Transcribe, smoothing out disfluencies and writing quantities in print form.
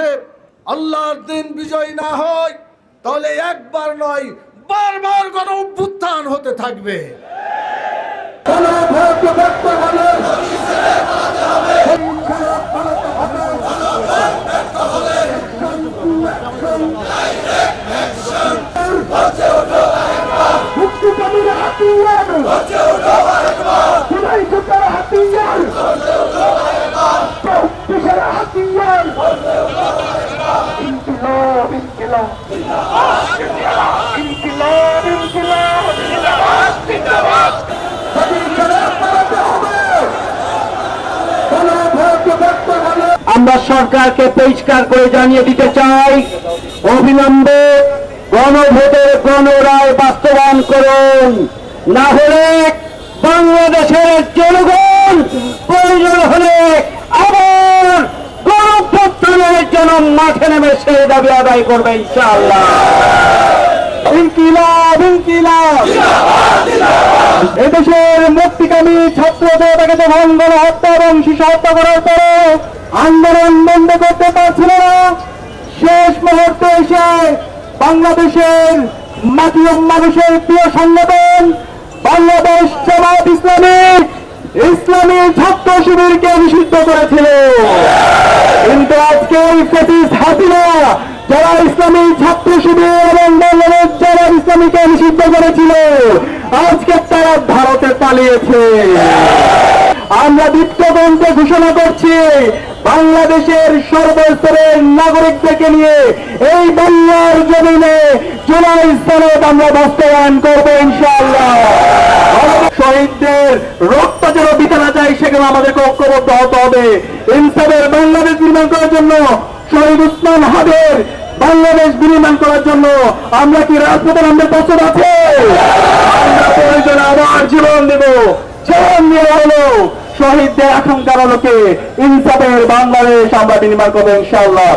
বাংলাদেশে আল্লাহর দিন বিজয় না হয়, তাহলে একবার নয় বারবার গণ অভ্যুত্থান হতে থাকবে। আমরা সরকারকে পরিষ্কার করে জানিয়ে দিতে চাই, অবিলম্বে গণভোটের গণরায় বাস্তবায়ন করুন, না হলে বাংলাদেশের জনগণ প্রয়োজন হলে আবার গণঅভ্যুত্থানের জন্য মাঠে নেমে সে দাবি আদায় করবে ইনশাআল্লাহ। ইনকিলাব ইনকিলাব। এদেশের মুক্তিকামী ছাত্র জনতাকে ভঙ্গন হত্যা এবং শিশু হত্যা করার পরে আন্দোলন বন্ধ করতে পারছিল না, শেষ মুহূর্তে এসে বাংলাদেশের মাটি ও মানুষের প্রিয় সংগঠন বাংলাদেশ জামাত ইসলামী ছাত্র শিবিরকে নিষিদ্ধ করেছিল। কিন্তু আজকে এই ফ্যাসিস্ট হাসিনা যারা ইসলামী ছাত্র শিবির এবং বাংলাদেশ জামাত ইসলামীকে নিষিদ্ধ করেছিল, আজকে তারা ভারতে পালিয়েছে। আমরা দীপ্তগণকে ঘোষণা করছি, বাংলাদেশের সর্বস্তরের নাগরিকদেরকে নিয়ে এই বাংলার জমিনে জুলাই সনদ আমরা বাস্তবায়ন করবো ইনশাআল্লাহ। শহীদদের রক্ত যেন দিতে না যায়, সেখানে আমাদেরকে ঐক্যবদ্ধ হতে হবে। ইনসাফের বাংলাদেশ নির্মাণ করার জন্য, শহীদ উসমান হাদের বাংলাদেশ বিনির্মাণ করার জন্য আমরা কি রাজপথে আমাদের প্রস্তুত আছে? আমরা প্রয়োজনে আবার জীবন দেব, জীবন দিয়ে হলো শহীদদের আকাঙ্ক্ষার আলোকে ইনসাফের বাংলাদেশ আমরা নির্মাণ করবো ইনশাআল্লাহ।